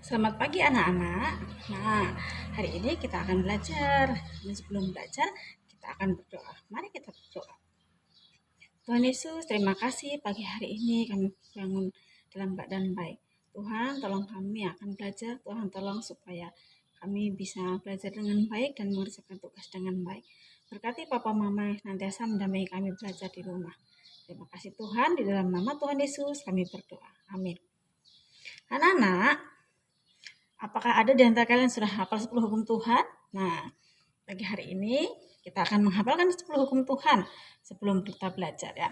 Selamat pagi anak-anak. Nah, hari ini kita akan belajar. Dan sebelum belajar, kita akan berdoa. Mari kita berdoa. Tuhan Yesus, terima kasih pagi hari ini kami bangun dalam keadaan baik. Tuhan, tolong kami akan belajar. Tuhan, tolong supaya kami bisa belajar dengan baik dan mengerjakan tugas dengan baik. Berkati Papa Mama nantiasa mendampingi kami belajar di rumah. Terima kasih Tuhan, di dalam nama Tuhan Yesus kami berdoa. Amin. Anak-anak, apakah ada di antara kalian sudah hafal 10 hukum Tuhan? Nah, pagi hari ini kita akan menghafalkan 10 hukum Tuhan sebelum kita belajar ya.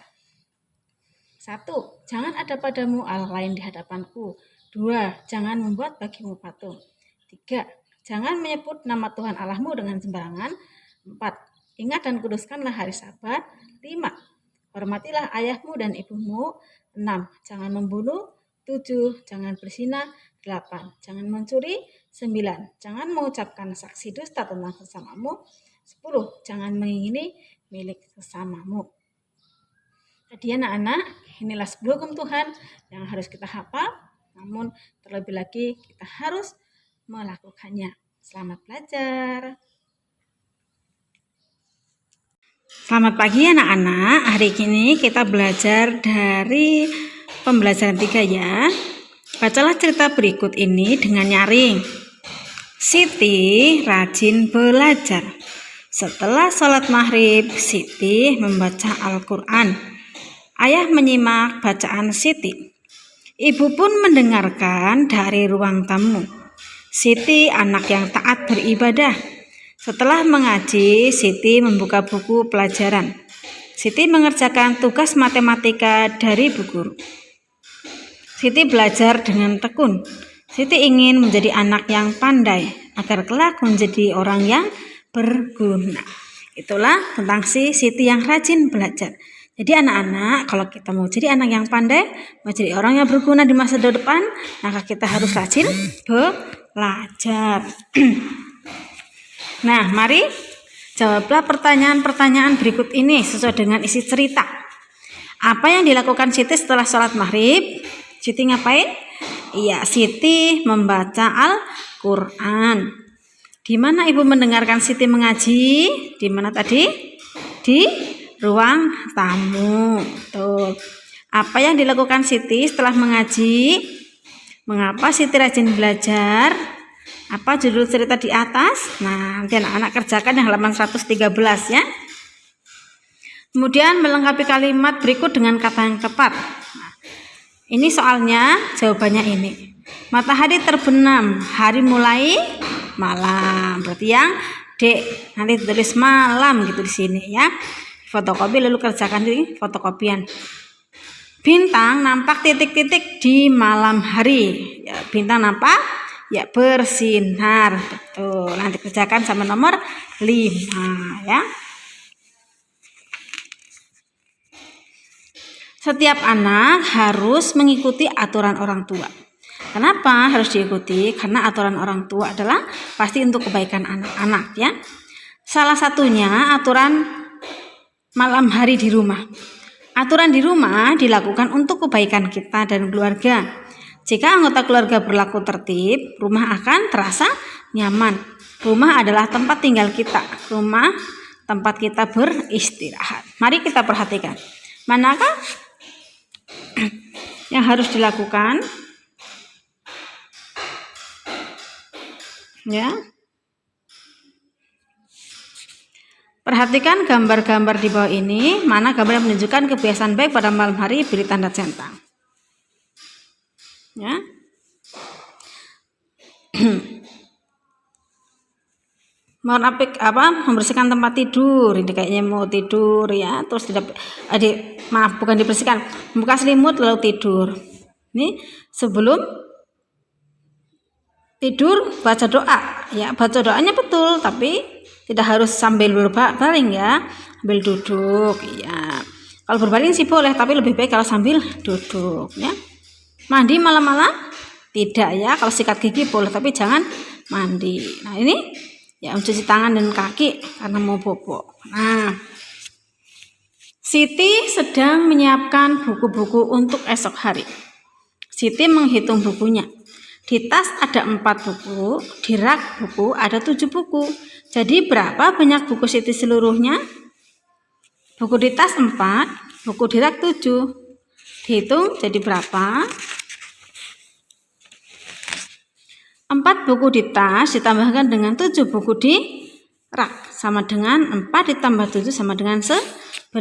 1. Jangan ada padamu Allah lain di hadapanku. 2. Jangan membuat bagimu patung. 3. Jangan menyebut nama Tuhan Allahmu dengan sembarangan. 4. Ingat dan kuduskanlah hari Sabat. 5. Hormatilah ayahmu dan ibumu. 6. Jangan membunuh. 7. Jangan berzina. 8. Jangan mencuri. 9. Jangan mengucapkan saksi dusta tentang sesamamu. 10. Jangan mengingini milik sesamamu. Jadi anak-anak, inilah 10 hukum Tuhan yang harus kita hafal. Namun terlebih lagi kita harus melakukannya. Selamat belajar. Selamat pagi anak-anak. Hari ini kita belajar dari pembelajaran 3 ya. Bacalah cerita berikut ini dengan nyaring. Siti rajin belajar. Setelah sholat maghrib, Siti membaca Al-Quran. Ayah menyimak bacaan Siti. Ibu pun mendengarkan dari ruang tamu. Siti anak yang taat beribadah. Setelah mengaji, Siti membuka buku pelajaran. Siti mengerjakan tugas matematika dari bu guru. Siti belajar dengan tekun. Siti ingin menjadi anak yang pandai agar kelak menjadi orang yang berguna. Itulah tentang si Siti yang rajin belajar. Jadi anak-anak, kalau kita mau jadi anak yang pandai, mau jadi orang yang berguna di masa depan, maka kita harus rajin belajar. Nah, mari jawablah pertanyaan-pertanyaan berikut ini sesuai dengan isi cerita. Apa yang dilakukan Siti setelah sholat maghrib? Siti ngapain? Iya, Siti membaca Al-Quran. Di mana ibu mendengarkan Siti mengaji? Di mana tadi? Di ruang tamu. Tuh. Apa yang dilakukan Siti setelah mengaji? Mengapa Siti rajin belajar? Apa judul cerita di atas? Nah, nanti anak-anak kerjakan yang halaman 113 ya. Kemudian melengkapi kalimat berikut dengan kata yang tepat. Nah, ini soalnya jawabannya ini. Matahari terbenam, hari mulai malam. Berarti yang D. Nanti tulis malam gitu di sini ya. Fotokopi lalu kerjakan di fotokopian. Bintang nampak titik-titik di malam hari. Ya, bintang nampak ya bersinar. Betul. Nanti kerjakan sama nomor 5 ya. Setiap anak harus mengikuti aturan orang tua. Kenapa harus diikuti? Karena aturan orang tua adalah pasti untuk kebaikan anak-anak ya. Salah satunya aturan malam hari di rumah. Aturan di rumah dilakukan untuk kebaikan kita dan keluarga. Jika anggota keluarga berlaku tertib, rumah akan terasa nyaman. Rumah adalah tempat tinggal kita. Rumah tempat kita beristirahat. Mari kita perhatikan. Manakah yang harus dilakukan? Ya. Perhatikan gambar-gambar di bawah ini. Mana gambar yang menunjukkan kebiasaan baik pada malam hari, beri tanda centang. Ya. Membersihkan tempat tidur. Ini kayaknya mau tidur ya. Terus bukan dibersihkan, membuka selimut lalu tidur. Ini sebelum tidur baca doa. Ya, baca doanya betul, tapi tidak harus sambil berbaring ya, sambil duduk ya. Kalau berbaring sih boleh, tapi lebih baik kalau sambil duduk ya. Mandi malam-malam tidak ya. Kalau sikat gigi boleh, tapi jangan mandi. Nah ini ya mencuci tangan dan kaki karena mau bobo. Nah, Siti sedang menyiapkan buku-buku untuk esok hari. Siti menghitung bukunya. Di tas ada 4 buku, di rak buku ada 7 buku. Jadi berapa banyak buku Siti seluruhnya? Buku di tas 4, buku di rak 7. Dihitung jadi berapa? 4 buku di tas ditambahkan dengan 7 buku di rak sama dengan 4 ditambah 7 sama dengan 11.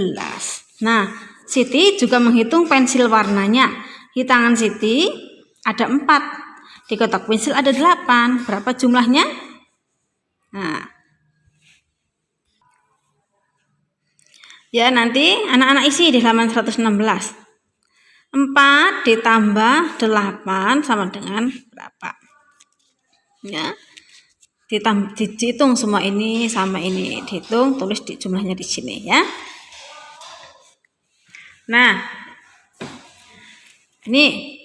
Nah, Siti juga menghitung pensil warnanya. Di tangan Siti ada 4. Di kotak pensil ada 8. Berapa jumlahnya? Nah, ya nanti anak-anak isi di halaman 116. 4 ditambah 8 sama dengan berapa? Ya, dihitung semua ini sama ini, dihitung, tulis di jumlahnya di sini ya. Nah, ini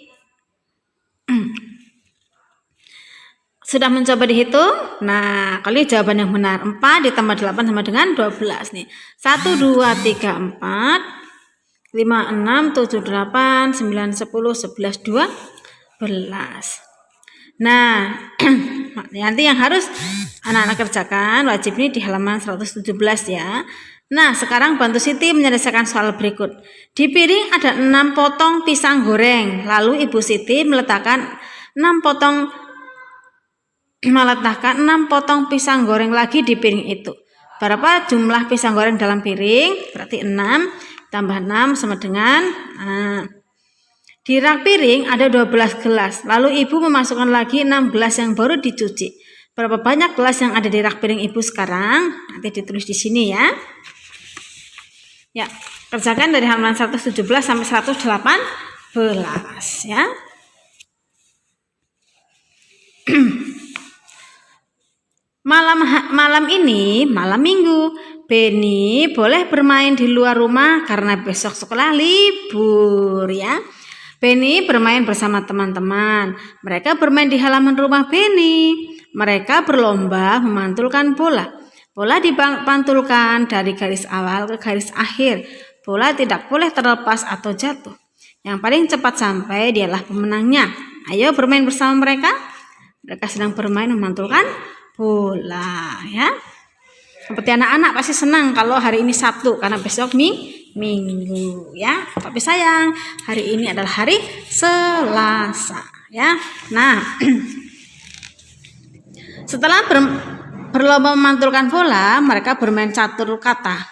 sudah mencoba dihitung. Nah, kali jawaban yang benar 4 ditambah 8 sama dengan 12 nih. 1 2 3 4 5 6 7 8 9 10 11 12. Nah, nanti yang harus anak-anak kerjakan wajib ini di halaman 117 ya. Nah, sekarang bantu Siti menyelesaikan soal berikut. Di piring ada 6 potong pisang goreng. Lalu Ibu Siti meletakkan 6 potong pisang goreng lagi di piring itu. Berapa jumlah pisang goreng dalam piring? Berarti 6 tambah 6 sama dengan di rak piring ada 12 gelas, lalu Ibu memasukkan lagi 6 gelas yang baru dicuci. Berapa banyak gelas yang ada di rak piring Ibu sekarang? Nanti ditulis di sini ya. Ya, kerjakan dari halaman 117 sampai 118 ya. Malam ini, malam Minggu, Beni boleh bermain di luar rumah karena besok sekolah libur ya. Beni bermain bersama teman-teman. Mereka bermain di halaman rumah Beni. Mereka berlomba memantulkan bola. Bola dipantulkan dari garis awal ke garis akhir. Bola tidak boleh terlepas atau jatuh. Yang paling cepat sampai dialah pemenangnya. Ayo bermain bersama mereka. Mereka sedang bermain memantulkan bola ya. Seperti anak-anak pasti senang kalau hari ini Sabtu karena besok Minggu ya. Tapi sayang, hari ini adalah hari Selasa ya. Nah, setelah berlomba memantulkan bola, mereka bermain catur kata.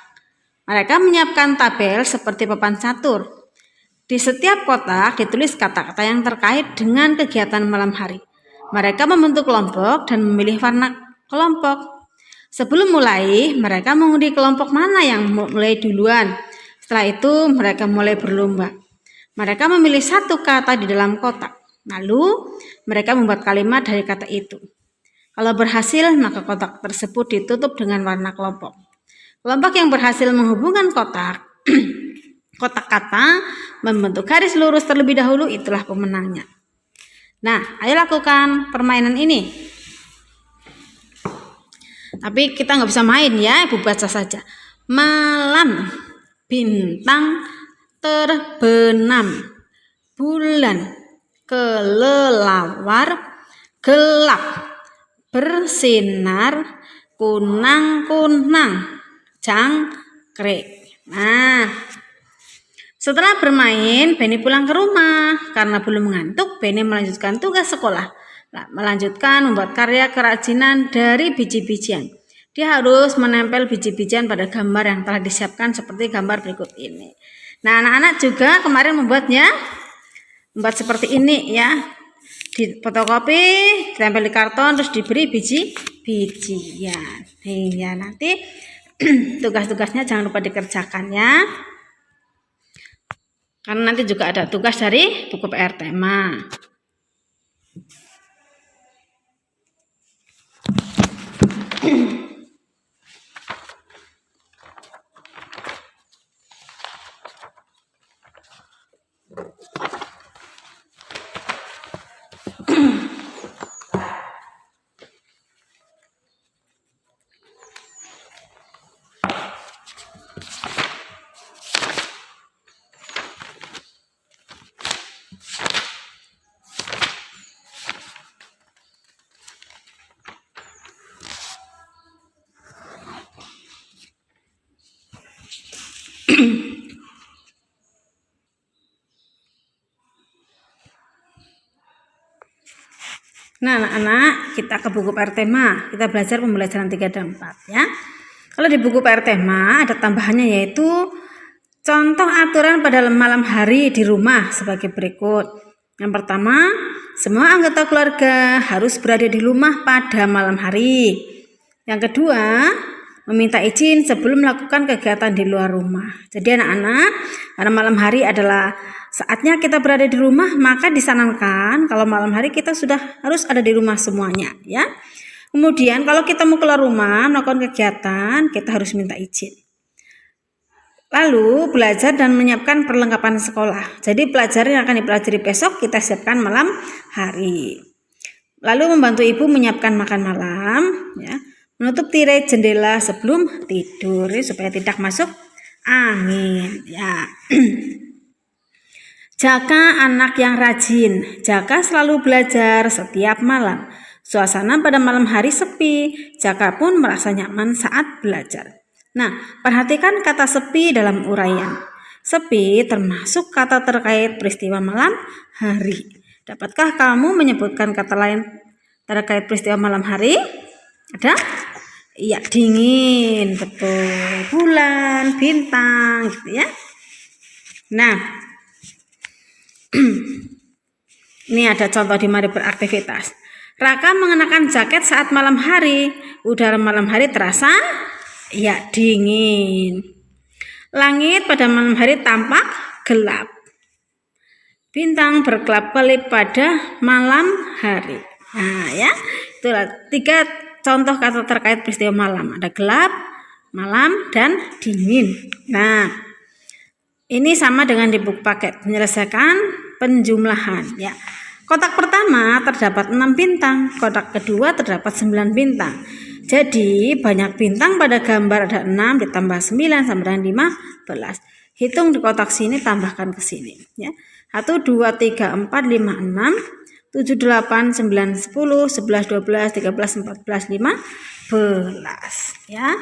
Mereka menyiapkan tabel seperti papan catur. Di setiap kotak ditulis kata-kata yang terkait dengan kegiatan malam hari. Mereka membentuk kelompok dan memilih warna kelompok. Sebelum mulai, mereka mengundi kelompok mana yang mulai duluan. Setelah itu, mereka mulai berlomba. Mereka memilih satu kata di dalam kotak. Lalu, mereka membuat kalimat dari kata itu. Kalau berhasil, maka kotak tersebut ditutup dengan warna kelompok. Kelompok yang berhasil menghubungkan kotak kata membentuk garis lurus terlebih dahulu, itulah pemenangnya. Nah, ayo lakukan permainan ini. Tapi kita nggak bisa main ya, Ibu baca saja. Malam, bintang terbenam, bulan kelelawar, gelap, bersinar, kunang-kunang, jangkrik. Nah, setelah bermain, Beni pulang ke rumah. Karena belum ngantuk, Beni melanjutkan tugas sekolah. Melanjutkan membuat karya kerajinan dari biji-bijian. Dia harus menempel biji-bijian pada gambar yang telah disiapkan seperti gambar berikut ini. Nah, anak-anak juga kemarin membuat seperti ini ya. Di fotokopi, ditempel di karton, terus diberi biji-bijian. Ya, nanti tugas-tugasnya jangan lupa dikerjakan ya. Karena nanti juga ada tugas dari buku PR tema. Nah, anak-anak, kita ke buku PR tema. Kita belajar pembelajaran 3 dan 4 ya. Kalau di buku PR tema ada tambahannya yaitu contoh aturan pada malam hari di rumah sebagai berikut. Yang pertama, semua anggota keluarga harus berada di rumah pada malam hari. Yang kedua, meminta izin sebelum melakukan kegiatan di luar rumah. Jadi anak-anak, karena malam hari adalah saatnya kita berada di rumah, maka disarankan kalau malam hari kita sudah harus ada di rumah semuanya ya. Kemudian kalau kita mau keluar rumah melakukan kegiatan, kita harus minta izin. Lalu belajar dan menyiapkan perlengkapan sekolah. Jadi pelajaran yang akan dipelajari besok kita siapkan malam hari. Lalu membantu ibu menyiapkan makan malam ya. Menutup tirai jendela sebelum tidur supaya tidak masuk angin ya. Jaga anak yang rajin. Jaka selalu belajar setiap malam. Suasana pada malam hari sepi. Jaka pun merasa nyaman saat belajar. Nah, perhatikan kata sepi dalam uraian. Sepi termasuk kata terkait peristiwa malam hari. Dapatkah kamu menyebutkan kata lain terkait peristiwa malam hari? Ada? Iya, dingin, betul. Bulan, bintang, gitu ya. Nah, ini ada contoh di mari beraktivitas. Raka mengenakan jaket saat malam hari. Udara malam hari terasa ya dingin. Langit pada malam hari tampak gelap. Bintang berkelap-kelip pada malam hari. Nah ya, itulah 3 contoh kata terkait peristiwa malam. Ada gelap, malam, dan dingin. Nah, ini sama dengan di buku paket. Menyelesaikan penjumlahan ya. Kotak pertama terdapat 6 bintang, kotak kedua terdapat 9 bintang. Jadi banyak bintang pada gambar ada 6 ditambah 9 sama dengan 15. Hitung di kotak sini tambahkan ke sini ya. 1 2 3 4 5 6 7 8 9 10 11 12 13 14 15 ya.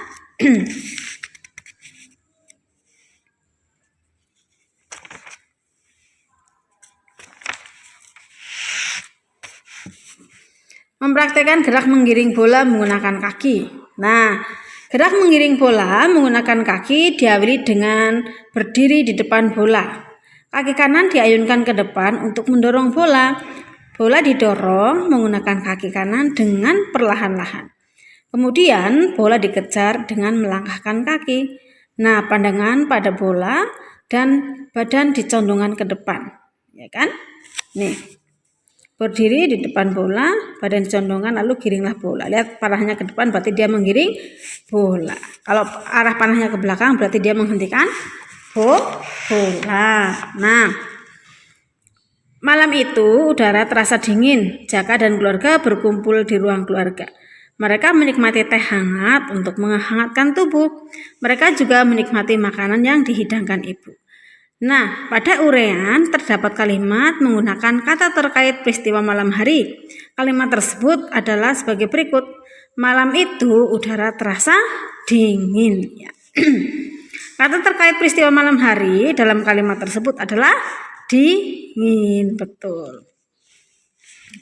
Mempraktikkan gerak menggiring bola menggunakan kaki. Nah, gerak menggiring bola menggunakan kaki diawali dengan berdiri di depan bola. Kaki kanan diayunkan ke depan untuk mendorong bola. Bola didorong menggunakan kaki kanan dengan perlahan-lahan. Kemudian bola dikejar dengan melangkahkan kaki. Nah, pandangan pada bola dan badan dicondongkan ke depan. Ya kan? Nih. Berdiri di depan bola, badan condongan, lalu giringlah bola. Lihat panahnya ke depan berarti dia menggiring bola. Kalau arah panahnya ke belakang berarti dia menghentikan bola. Nah, malam itu udara terasa dingin. Jaka dan keluarga berkumpul di ruang keluarga. Mereka menikmati teh hangat untuk menghangatkan tubuh. Mereka juga menikmati makanan yang dihidangkan ibu. Nah, pada uraian terdapat kalimat menggunakan kata terkait peristiwa malam hari. Kalimat tersebut adalah sebagai berikut. Malam itu udara terasa dingin. Ya. Kata terkait peristiwa malam hari dalam kalimat tersebut adalah dingin. Betul.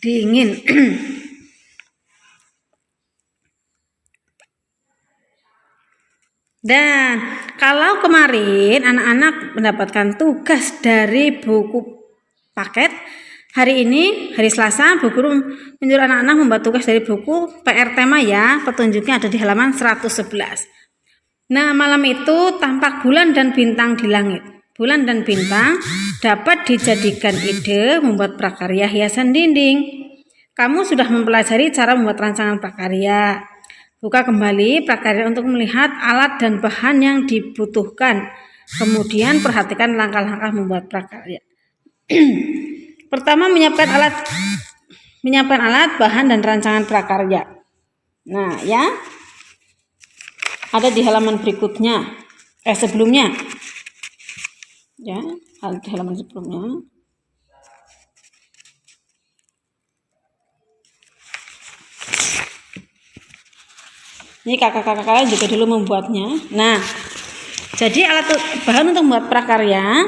Dingin. Dan kalau kemarin anak-anak mendapatkan tugas dari buku paket, hari ini hari Selasa Bu Guru menyuruh anak-anak membuat tugas dari buku PR tema ya. Petunjuknya ada di halaman 111. Nah, malam itu tampak bulan dan bintang di langit. Bulan dan bintang dapat dijadikan ide membuat prakarya hiasan dinding. Kamu sudah mempelajari cara membuat rancangan prakarya. Buka kembali prakarya untuk melihat alat dan bahan yang dibutuhkan. Kemudian perhatikan langkah-langkah membuat prakarya. Pertama, menyiapkan alat, bahan dan rancangan prakarya. Nah, ya. Ada di halaman berikutnya. Sebelumnya. Ya, di halaman sebelumnya. Ini kakak-kakak kalian juga dulu membuatnya. Nah, jadi alat bahan untuk membuat prakarya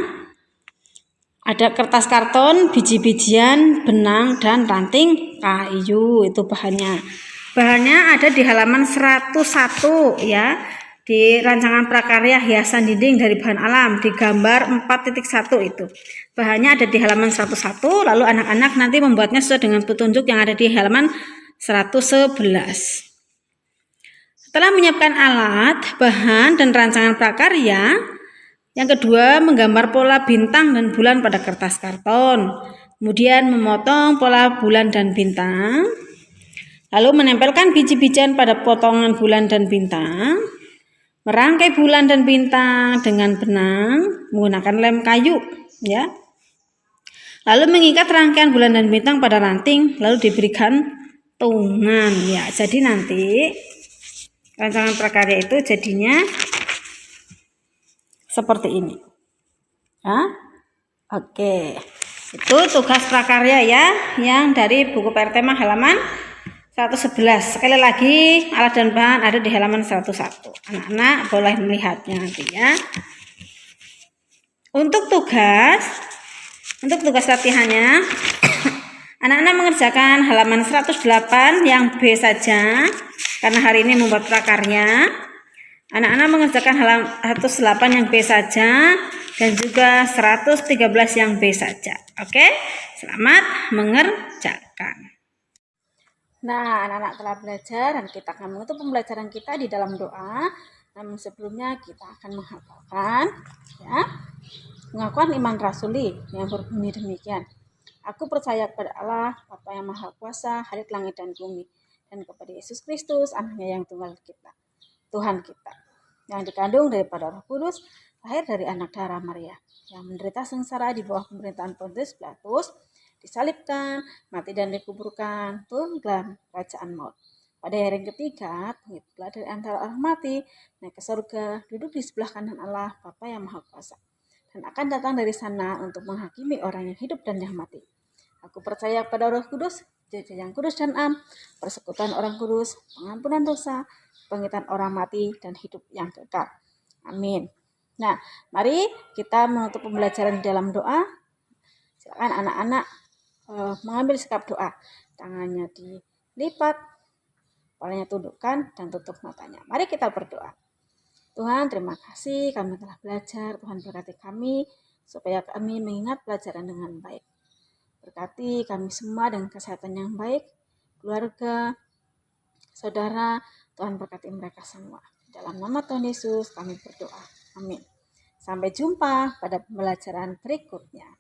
ada kertas karton, biji-bijian, benang, dan ranting kayu. Itu bahannya. Bahannya ada di halaman 101 ya. Di rancangan prakarya hiasan dinding dari bahan alam di gambar 4.1 itu. Bahannya ada di halaman 101, lalu anak-anak nanti membuatnya sesuai dengan petunjuk yang ada di halaman 111. Setelah menyiapkan alat, bahan, dan rancangan prakarya, yang kedua menggambar pola bintang dan bulan pada kertas karton. Kemudian memotong pola bulan dan bintang. Lalu menempelkan biji-bijian pada potongan bulan dan bintang. Merangkai bulan dan bintang dengan benang menggunakan lem kayu, ya. Lalu mengikat rangkaian bulan dan bintang pada ranting, lalu diberikan tungan, ya. Jadi nanti rancangan prakarya itu jadinya seperti ini, ya. Oke, itu tugas prakarya ya, yang dari buku PR Tema halaman 111. Sekali lagi, alat dan bahan ada di halaman 101. Anak-anak boleh melihatnya nanti ya. Untuk tugas latihannya, anak-anak mengerjakan halaman 108 yang B saja, karena hari ini membuat prakarya. Anak-anak mengerjakan halaman 108 yang B saja, dan juga 113 yang B saja. Oke, selamat mengerjakan. Nah, anak-anak telah belajar dan kita akan menutup pembelajaran kita di dalam doa. Namun sebelumnya kita akan menghafalkan ya, pengakuan iman rasuli yang berbunyi demikian. Aku percaya kepada Allah, Bapa yang Maha Kuasa, Hadit langit dan bumi, dan kepada Yesus Kristus, Anaknya yang tunggal kita, Tuhan kita, yang dikandung daripada Roh Kudus, lahir dari anak darah Maria, yang menderita sengsara di bawah pemerintahan Pontius Pilatus, disalibkan, mati dan dikuburkan, turun dalam kerajaan maut. Pada hari ketiga, bangkitlah dari antara orang mati, naik ke surga, duduk di sebelah kanan Allah, Bapa yang Maha Kuasa, dan akan datang dari sana untuk menghakimi orang yang hidup dan yang mati. Aku percaya kepada Roh Kudus, Gereja yang kudus dan am, persekutuan orang kudus, pengampunan dosa, bangkitan orang mati, dan hidup yang kekal. Amin. Nah, mari kita menutup pembelajaran di dalam doa. Silakan anak-anak mengambil sikap doa. Tangannya dilipat, kepalanya tundukkan, dan tutup matanya. Mari kita berdoa. Tuhan, terima kasih kami telah belajar. Tuhan berkati kami supaya kami mengingat pelajaran dengan baik. Berkati kami semua dengan kesehatan yang baik, keluarga, saudara. Tuhan berkati mereka semua. Dalam nama Tuhan Yesus kami berdoa. Amin. Sampai jumpa pada pembelajaran berikutnya.